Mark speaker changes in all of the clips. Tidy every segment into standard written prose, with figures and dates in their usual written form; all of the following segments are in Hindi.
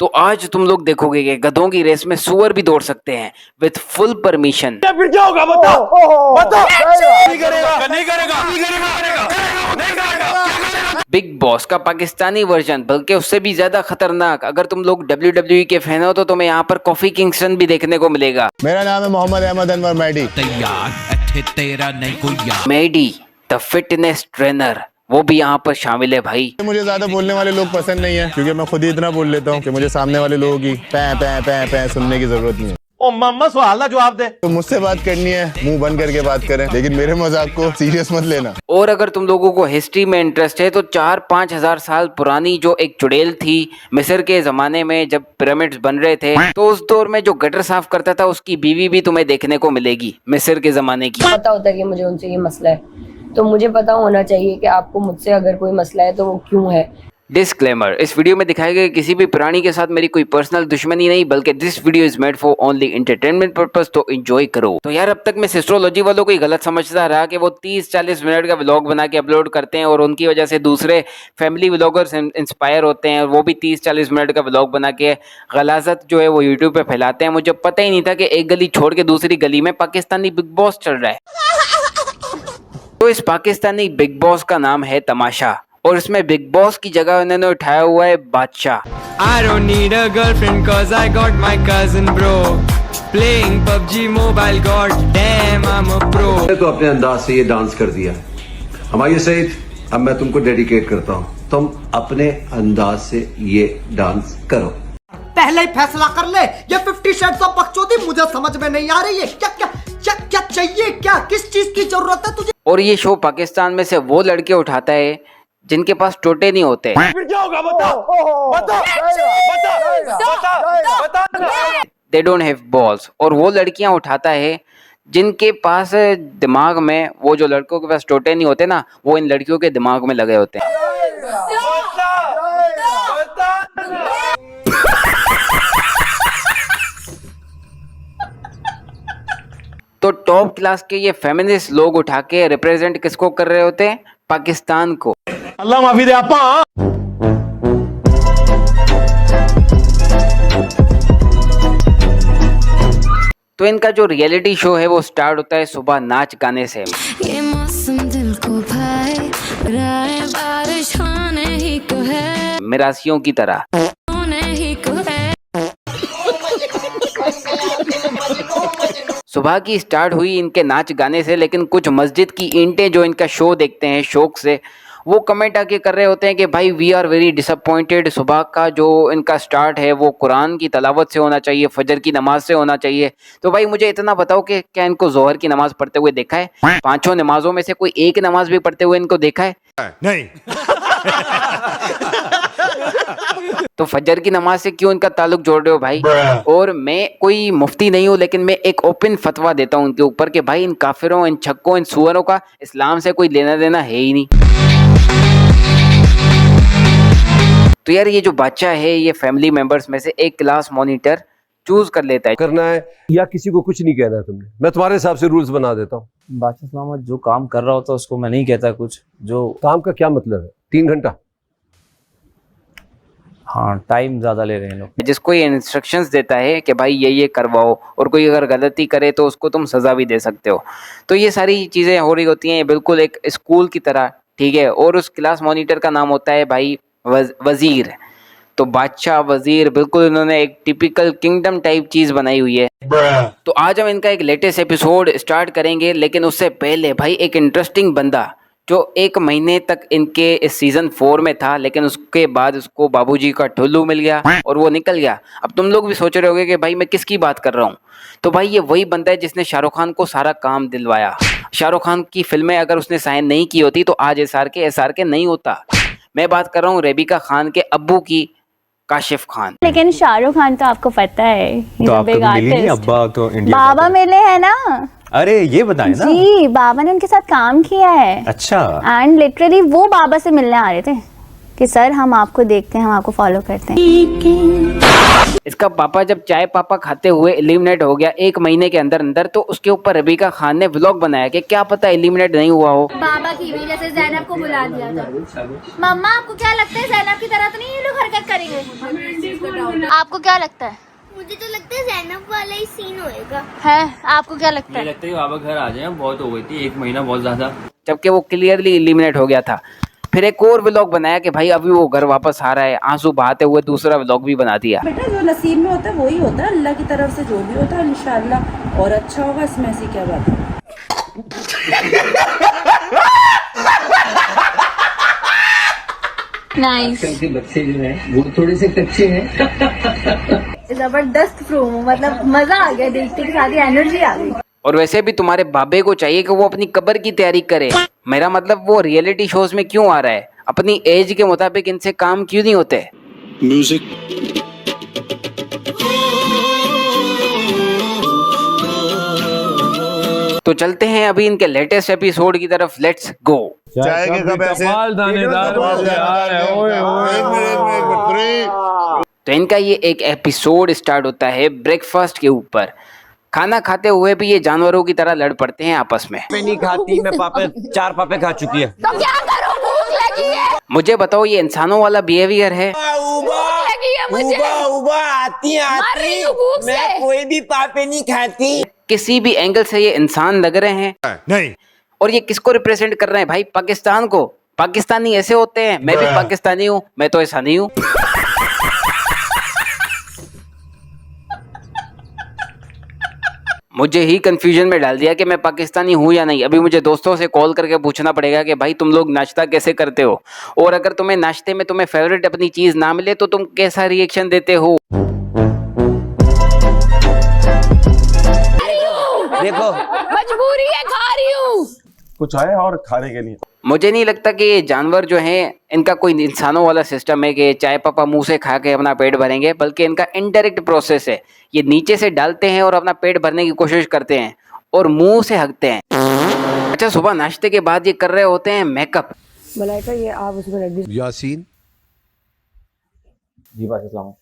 Speaker 1: तो आज तुम लोग देखोगे कि गधों की रेस में सुअर भी दौड़ सकते हैं विद फुल परमिशन।
Speaker 2: फिर क्या होगा बताओ बताओ। नहीं करेगा नहीं करेगा नहीं करेगा।
Speaker 1: बिग बॉस का पाकिस्तानी वर्जन, बल्कि उससे भी ज्यादा खतरनाक। अगर तुम लोग WWE के फैन हो तो तुम्हें यहाँ पर कॉफी किंगस्टन भी देखने को मिलेगा।
Speaker 3: मेरा नाम है मोहम्मद अहमद अनवर मैडी।
Speaker 4: तैयार तेरा नहीं कोई यार।
Speaker 1: मैडी द फिटनेस ट्रेनर, वो भी यहाँ पर शामिल है भाई।
Speaker 3: मुझे ज्यादा बोलने वाले लोग पसंद नहीं है क्योंकि मैं खुद ही इतना बोल लेता हूँ कि मुझे सामने वाले लोगों की पै सुनने की जरूरत नहीं है।
Speaker 2: ओ मम्मा सवाल ना जवाब दे।
Speaker 3: तो मुझसे बात करनी है मुंह बंद करके बात करें, लेकिन मेरे मजाक को सीरियस मत लेना।
Speaker 1: और अगर तुम लोगों को हिस्ट्री में इंटरेस्ट है तो 4-5 हजार साल पुरानी जो एक चुड़ैल थी मिस्र के जमाने में जब पिरामिड्स बन रहे थे, तो उस दौर में जो गटर साफ करता था उसकी बीवी भी तुम्हें देखने को मिलेगी मिस्र के जमाने की।
Speaker 5: पता होता है कि मुझे उनसे ये मसला है, तो मुझे पता होना चाहिए कि आपको मुझसे अगर कोई मसला है तो वो क्यों है।
Speaker 1: डिस्क्लेमर, इस वीडियो में दिखाए गए किसी भी प्राणी के साथ मेरी कोई पर्सनल दुश्मनी नहीं, बल्कि this video is made for only entertainment purpose, तो एंजॉय करो। तो यार अब तक मैं सिस्ट्रोलॉजी वालों को ही गलत समझता रहा कि वो 30-40 मिनट का व्लॉग बना के अपलोड करते हैं और उनकी वजह से दूसरे फैमिली व्लॉगर्स इंस्पायर होते हैं और वो भी 30-40 मिनट का व्लॉग बना के गलाजत जो है वो यूट्यूब पे फैलाते हैं। मुझे पता ही नहीं था कि एक गली छोड़ के दूसरी गली में पाकिस्तानी बिग बॉस चल रहा है। तो इस पाकिस्तानी बिग बॉस का नाम है तमाशा और इसमें बिग बॉस की जगह उन्होंने उठाया हुआ है बादशाह।
Speaker 6: I don't need a girlfriend cause I got my cousin bro playing PUBG mobile, god damn I'm a pro।
Speaker 7: तो अपने अंदाज से ये डांस कर दिया हमारे सईद, अब मैं तुमको डेडिकेट करता हूँ, तुम अपने अंदाज से ये डांस करो।
Speaker 8: पहले ही फैसला कर ले, ये 50 शेड्स ऑफ बकचोदी मुझे समझ में नहीं आ रही है। क्या क्या क्या क्या चाहिए, क्या किस चीज की जरूरत है तुझे।
Speaker 1: और ये शो पाकिस्तान में से वो लड़के उठाता है जिनके पास टोटे नहीं होते।
Speaker 2: फिर क्या होगा बताओ बताओ बताओ।
Speaker 1: They don't have balls. और वो लड़कियां उठाता है जिनके पास दिमाग में, वो जो लड़कों के पास टोटे नहीं होते ना, वो इन लड़कियों के दिमाग में लगे होते हैं। तो टॉप क्लास के ये फेमिनिस्ट लोग उठा के रिप्रेजेंट किसको कर रहे होते हैं? पाकिस्तान को।
Speaker 2: अल्लाह माफी दे आपा।
Speaker 1: तो इनका जो रियलिटी शो है वो स्टार्ट होता है सुबह नाच गाने से।
Speaker 9: ये मौसम दिल को भाए, राय बारिश होने ही को है,
Speaker 1: मिरासियों की तरह।
Speaker 9: होने ही को है।
Speaker 1: सुबह की स्टार्ट हुई इनके नाच गाने से, लेकिन कुछ मस्जिद की ईंटें जो इनका शो देखते हैं शौक से, वो कमेंट आके कर रहे होते हैं कि भाई वी आर वेरी डिसअपॉइंटेड। सुबह का जो इनका स्टार्ट है वो कुरान की तलावत से होना चाहिए, फजर की नमाज से होना चाहिए। तो भाई मुझे इतना बताओ कि क्या इनको जोहर की नमाज पढ़ते हुए देखा है? 5 नमाजों में से कोई एक नमाज भी पढ़ते हुए इनको देखा है?
Speaker 2: नहीं।
Speaker 1: तो फजर की नमाज से क्यों इनका ताल्लुक जोड़ रहे हो भाई? और मैं कोई मुफ्ती नहीं हूँ, लेकिन मैं एक ओपन फतवा देता हूँ उनके ऊपर कि भाई इन काफिरों, इन छक्कों, इन सुअरों का इस्लाम से कोई लेना देना है ही नहीं। तो यार ये जो बच्चा है ये फैमिली मेंबर्स में से एक क्लास मॉनिटर चूज कर लेता है।
Speaker 10: करना है या किसी को कुछ नहीं कहना है तुमने, मैं तुम्हारे हिसाब से रूल्स बना देता हूँ।
Speaker 11: बादशाह मामा जो काम कर रहा होता है उसको मैं नहीं कहता कुछ। जो
Speaker 10: काम का क्या मतलब है? 3 घंटा?
Speaker 11: हाँ, टाइम ज्यादा ले रहे हैं लोग।
Speaker 1: जिसको ये इंस्ट्रक्शंस देता है कि भाई ये करवाओ, और कोई अगर गलती करे तो उसको तुम सजा भी दे सकते हो। तो ये सारी चीजें हो रही होती हैं बिल्कुल एक स्कूल की तरह, ठीक है। और उस क्लास मॉनिटर का नाम होता है भाई वजीर। तो बादशाह वजीर, बिल्कुल इन्होंने एक टिपिकल किंगडम टाइप चीज बनाई हुई है। तो आज हम इनका एक लेटेस्ट एपिसोड स्टार्ट करेंगे, लेकिन उससे पहले भाई एक इंटरेस्टिंग बंदा जो 1 महीने तक इनके इस सीजन 4 में था, लेकिन उसके बाद उसको बाबूजी का ठुल्लू मिल गया और वो निकल गया। अब तुम लोग भी सोच रहे होगे कि भाई मैं किसकी बात कर रहा हूँ। तो भाई ये वही बंदा है जिसने शाहरुख खान को सारा काम दिलवाया। शाहरुख खान की फिल्में अगर उसने साइन नहीं की होती तो आज SRK नहीं होता। मैं बात कर रहा हूँ रेबिका खान के अब्बू की, काशिफ खान।
Speaker 12: लेकिन शाहरुख खान तो आपको पता है
Speaker 13: तो आपको मिली नहीं? अब्बा तो इंडिया
Speaker 12: बाबा मिले हैं ना।
Speaker 13: अरे ये बताए ना
Speaker 12: जी, बाबा ने उनके साथ काम किया है।
Speaker 13: अच्छा।
Speaker 12: एंड लिटरली वो बाबा से मिलने आ रहे थे कि सर हम आपको देखते हैं, हम आपको फॉलो करते हैं।
Speaker 1: इसका पापा जब चाय पापा खाते हुए एलिमिनेट हो गया 1 महीने के अंदर अंदर, तो उसके ऊपर रबीका खान ने व्लॉग बनाया कि क्या पता एलिमिनेट नहीं हुआ हो।
Speaker 12: बाबा की भी जैसे ज़ैनब को बुला दिया था। मम्मा आपको क्या लगता है ज़ैनब की तरह तो नहीं ये लोग हरकत करेंगे? आपको क्या लगता है?
Speaker 9: मुझे तो लगता है ज़ैनब वाला ही सीन होएगा।
Speaker 12: है आपको क्या लगता है?
Speaker 11: लगता है बाबा घर आ जाए, बहुत हो गई थी 1 महीना, बहुत ज्यादा।
Speaker 1: जबकि वो क्लियरली एलिमिनेट हो गया था। फिर एक और व्लॉग बनाया कि भाई अभी वो घर वापस आ रहा है, आंसू बहाते हुए दूसरा व्लॉग भी बना दिया।
Speaker 14: बेटा जो नसीब में होता है वही होता है, अल्लाह की तरफ से जो भी होता है इंशाल्लाह और अच्छा होगा, इसमें ऐसी क्या बात है।
Speaker 12: नाइस।
Speaker 11: बच्चे जो हैं वो थोड़े से कच्चे हैं।
Speaker 12: जबरदस्त प्रोमो, मतलब मजा आ गया देखते के साथ ही, एनर्जी आ गई।
Speaker 1: और वैसे भी तुम्हारे बाबे को चाहिए कि वो अपनी कब्र की तैयारी करे। मेरा मतलब वो रियलिटी शोज में क्यों आ रहा है? अपनी एज के मुताबिक इनसे काम क्यों नहीं होते?
Speaker 3: म्यूजिक।
Speaker 2: तो चलते हैं अभी इनके लेटेस्ट एपिसोड की तरफ, लेट्स गो।
Speaker 3: चाय के कप ऐसे
Speaker 2: तो इनका ये एक एपिसोड स्टार्ट होता है ब्रेकफास्ट के ऊपर। खाना खाते हुए भी ये जानवरों की तरह लड़ पड़ते हैं आपस में।
Speaker 11: मैं नहीं खाती, मैं पापे 4 पापे खा चुकी है।
Speaker 12: तो क्या करूं, भूख लगी है।
Speaker 2: मुझे बताओ ये इंसानों वाला बिहेवियर है?
Speaker 11: मैं कोई भी पापे नहीं खाती।
Speaker 2: किसी भी एंगल से ये इंसान लग रहे हैं
Speaker 3: नहीं।
Speaker 2: और ये किसको रिप्रेजेंट कर रहे हैं भाई? पाकिस्तान को। पाकिस्तानी ऐसे होते हैं, मैं भी पाकिस्तानी हूँ, मैं तो ऐसा नहीं हूँ। मुझे ही कंफ्यूजन में डाल दिया कि मैं पाकिस्तानी हूँ या नहीं। अभी मुझे दोस्तों से कॉल करके पूछना पड़ेगा कि भाई तुम लोग नाश्ता कैसे करते हो, और अगर तुम्हें नाश्ते में तुम्हें फेवरेट अपनी चीज ना मिले तो तुम कैसा रिएक्शन देते हो।
Speaker 11: देखो
Speaker 12: मजबूरी है, खा रही हूँ।
Speaker 3: कुछ आए और खाने के लिए।
Speaker 2: मुझे नहीं लगता कि ये जानवर जो हैं इनका कोई इंसानों वाला सिस्टम है कि चाय पापा मुंह से खा के अपना पेट भरेंगे, बल्कि इनका इनडायरेक्ट प्रोसेस है। ये नीचे से डालते हैं और अपना पेट भरने की कोशिश करते हैं और मुंह से हकते हैं। अच्छा, सुबह नाश्ते के बाद ये कर रहे होते हैं मेकअप।
Speaker 5: मलाइका ये आप उसमें रख दीजिए।
Speaker 3: यासीन
Speaker 11: जी बात इस्लाम।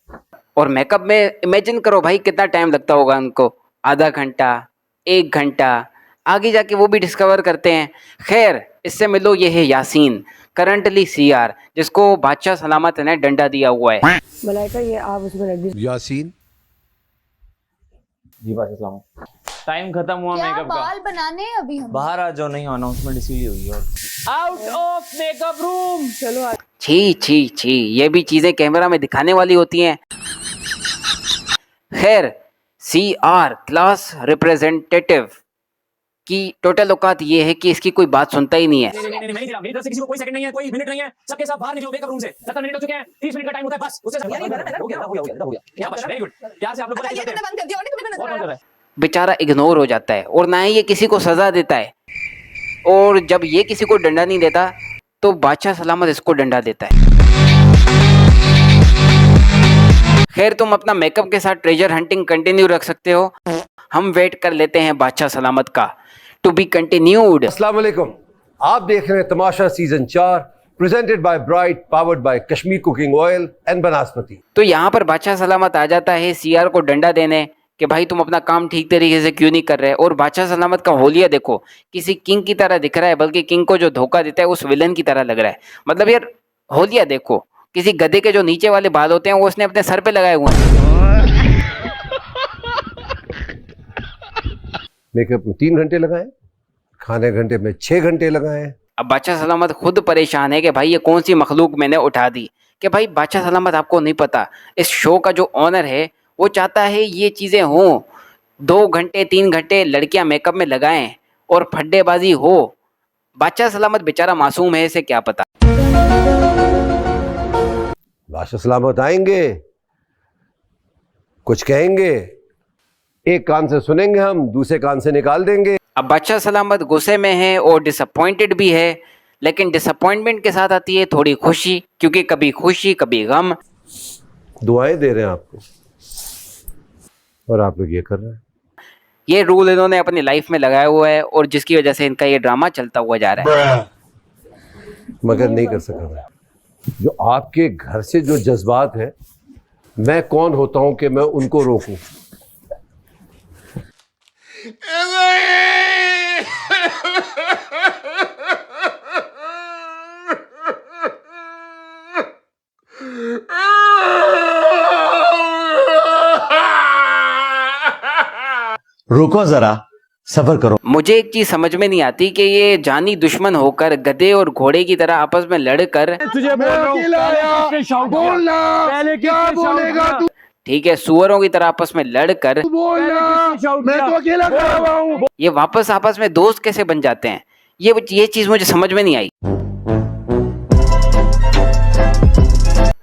Speaker 2: और मेकअप में इमेजिन करो भाई कितना टाइम लगता होगा उनको, आधा घंटा, 1 घंटा, आगे जाके वो भी डिस्कवर करते हैं। खैर, इससे मिलो, ये है यासीन, करंटली सीआर, जिसको बादशाह सलामत ने डंडा दिया हुआ है।
Speaker 5: मलाइका ये आप उसमें रख दीजिए।
Speaker 3: यासीन
Speaker 11: जी बात इस्लाम। टाइम खत्म हुआ
Speaker 12: क्या
Speaker 11: मेकअप
Speaker 12: बाल बनाने हैं अभी हम?
Speaker 11: बाहर आ जाओ, नहीं अनाउंसमेंट इसीलिए हुई है। Out of makeup room.
Speaker 5: चलो आ।
Speaker 2: छी छी छी, ये भी चीजें कैमरा में दिखाने वाली होती हैं। खैर, सीआर क्लास रिप्रेजेंटेटिव की टोटल औकात ये है कि इसकी कोई बात सुनता ही नहीं है।
Speaker 11: मेरी तरफ से किसी को कोई सेकंड नहीं है, कोई मिनट नहीं है, सबके सब बाहर निकलो मेकअप रूम से। 70 मिनट हो चुके हैं, 30 मिनट का टाइम होता है बस। उससे हो गया। यहां बस वेरी गुड। प्यार से आप लोग बंद कर रहे हैं।
Speaker 2: बेचारा इग्नोर हो जाता है और ना ही ये किसी को सजा देता है, और जब ये किसी को डंडा नहीं देता तो बादशाह सलामत इसको डंडा देता है। खैर, तुम अपना मेकअप के साथ ट्रेजर हंटिंग कंटिन्यू रख सकते हो। हम वेट कर लेते हैं बादशाह सलामत का, टू बी कंटिन्यूड।
Speaker 10: अस्सलाम वालेकुम, आप देख रहे हैं Tamasha season 4, presented by Bright, powered by Kashmir cooking oil and Banaspati.
Speaker 2: तो यहाँ पर बादशाह सलामत आ जाता है सीआर को डंडा देने कि भाई तुम अपना काम ठीक तरीके से क्यों नहीं कर रहे। और बादशाह सलामत का होलिया देखो, किसी किंग की तरह दिख रहा है, बल्कि किंग को जो धोखा देता है उस विलन की तरह लग रहा है। मतलब यार, होलिया देखो, किसी गधे के जो नीचे वाले बाल होते हैं वो उसने अपने सर पे लगाए हुए हैं।
Speaker 10: मेकअप में 3 घंटे लगाए, खाने घंटे में 6 घंटे लगाए।
Speaker 2: अब बादशाह सलामत खुद परेशान है कि भाई ये कौन सी मखलूक मैंने उठा दी। कि भाई बादशाह सलामत, आपको नहीं पता, इस शो का जो ऑनर है वो चाहता है ये चीज़ें हों, 2 घंटे 3 घंटे लड़कियां मेकअप में लगाएं और फड्डेबाजी हो। बादशाह सलामत बेचारा मासूम है, इसे क्या पता।
Speaker 10: बादशाह सलामत आएंगे, कुछ कहेंगे, एक कान से सुनेंगे हम, दूसरे कान से निकाल देंगे।
Speaker 2: अब बादशाह सलामत गुस्से में है और डिसअपॉइंटेड भी है, लेकिन डिसअपॉइंटमेंट के साथ आती है थोड़ी खुशी, क्योंकि कभी खुशी कभी गम।
Speaker 10: दुआएं दे रहे हैं आपको और आप लोग ये कर रहे हैं।
Speaker 2: ये रूल इन्होंने अपनी लाइफ में लगाया हुआ है और जिसकी वजह से इनका ये ड्रामा चलता हुआ जा रहा है।
Speaker 10: मगर नहीं कर सका मैं। जो आपके घर से जो जज्बात है मैं कौन होता हूं कि मैं उनको रोकूं?
Speaker 13: रुको जरा, सब्र करो।
Speaker 2: मुझे एक चीज समझ में नहीं आती कि ये जानी दुश्मन होकर गधे और घोड़े की तरह आपस में लड़कर,
Speaker 11: तुझे पहले क्या बोलेगा तू?
Speaker 2: ठीक है, सुअरों की तरह आपस में लड़कर
Speaker 11: मैं तो अकेला खड़ा हुआ हूं।
Speaker 2: ये वापस आपस में दोस्त कैसे बन जाते हैं? ये चीज मुझे समझ में नहीं आई।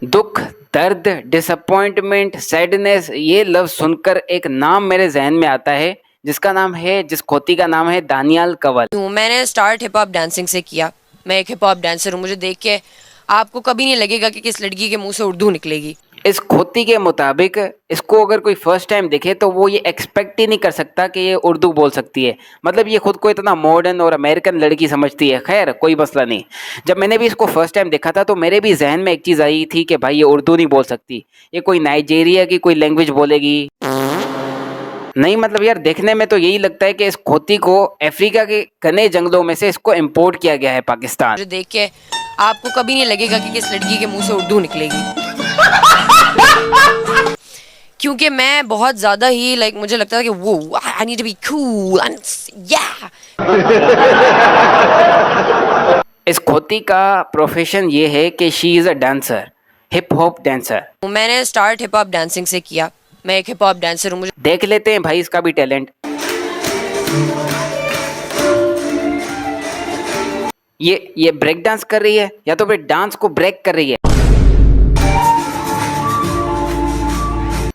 Speaker 2: दुख, दर्द, डिसअपॉइंटमेंट, सैडनेस, ये लफ्ज सुनकर एक नाम मेरे जहन में आता है जिस खोती का नाम है दानियाल कंवल।
Speaker 5: मैंने स्टार्ट हिप हॉप डांसिंग से किया। मैं एक हिप हॉप डांसर हूँ। मुझे देख के आपको कभी नहीं लगेगा कि किस लड़की के मुंह से उर्दू निकलेगी।
Speaker 2: इस खोती के मुताबिक इसको अगर कोई फर्स्ट टाइम देखे तो वो ये एक्सपेक्ट ही नहीं कर सकता कि ये उर्दू बोल सकती है। मतलब ये खुद को इतना मॉडर्न और अमेरिकन लड़की समझती है। खैर, कोई मसला नहीं। जब मैंने भी इसको फर्स्ट टाइम देखा था तो मेरे भी जहन में एक चीज़ आई थी कि भाई ये उर्दू नहीं बोल सकती, ये कोई नाइजीरिया की कोई लैंग्वेज बोलेगी। नहीं, मतलब यार देखने में तो यही लगता है कि इस खोती को अफ्रीका के घने जंगलों में से इसको इम्पोर्ट किया गया है पाकिस्तान।
Speaker 5: मुझे देख के आपको कभी नहीं लगेगा कि किस लड़की के मुंह से उर्दू निकलेगी, क्योंकि मैं बहुत ज्यादा ही मुझे लगता था कि वो I need to be cool and या।
Speaker 2: इस खोती का प्रोफेशन ये है कि she is a dancer, hip hop dancer.
Speaker 5: मैंने स्टार्ट हिप हॉप डांसिंग से किया। मैं एक हिप हॉप डांसर हूँ। मुझे
Speaker 2: देख लेते हैं भाई इसका भी टैलेंट। ये ब्रेक डांस कर रही है या तो फिर डांस को ब्रेक कर रही है।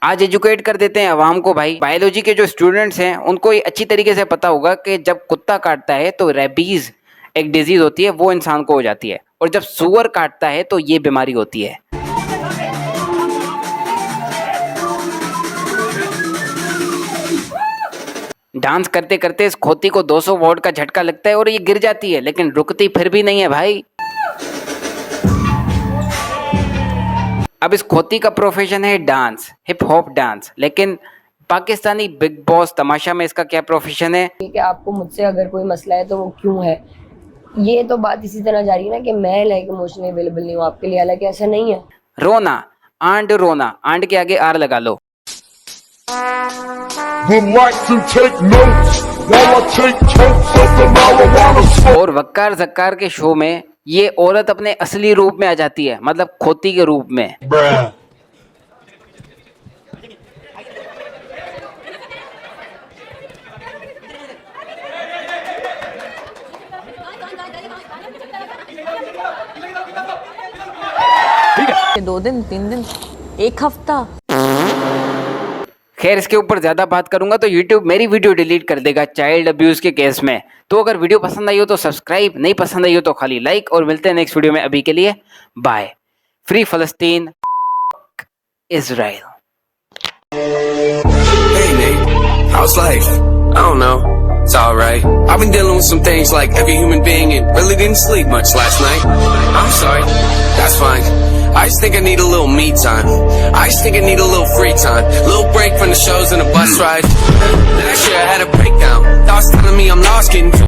Speaker 2: आज एजुकेट कर देते हैं अवाम को भाई। बायोलॉजी के जो स्टूडेंट्स हैं उनको ये अच्छी तरीके से पता होगा कि जब कुत्ता काटता है तो रेबीज एक डिजीज होती है, वो इंसान को हो जाती है, और जब सूअर काटता है तो ये बीमारी होती है। डांस करते करते इस खोती को 200 वॉट का झटका लगता है और ये गिर जाती है, लेकिन रुकती फिर भी नहीं है भाई। अब इस खोती का प्रोफेशन है डांस, हिप हॉप डांस, लेकिन पाकिस्तानी बिग बॉस तमाशा में इसका क्या प्रोफेशन है?
Speaker 5: कि आपको मुझसे अगर कोई मसला है तो वो क्यों है। ये तो बात इसी तरह जा रही है ना कि मैं इमोशनली अवेलेबल नहीं हूँ आपके लिए, हालांकि ऐसा नहीं है।
Speaker 2: रोना, रोना, आंड के आगे आर लगा लो। और वक्कार जक्कार के शो में ये औरत अपने असली रूप में आ जाती है, मतलब खोती के रूप में।
Speaker 14: ठीक है, 2 दिन 3 दिन 1 हफ्ता।
Speaker 2: खैर, इसके ऊपर ज़्यादा बात करूंगा तो YouTube मेरी वीडियो डिलीट कर देगा चाइल्ड अब्यूज़ के केस में। तो अगर वीडियो पसंद आई हो तो सब्सक्राइब, नहीं पसंद आई हो तो खाली लाइक, और मिलते हैं नेक्स्ट वीडियो में। अभी के लिए bye. Free Palestine, Israel.
Speaker 15: Hey Nate, how's life? I don't know. It's alright. I've been dealing with some things like every human being and really didn't sleep much last night. I'm sorry. That's fine. I just think I need a little me time. I just think I need a little free time. A little break from the shows and the bus ride. Last year I had a breakdown. Thoughts telling me I'm lost, getting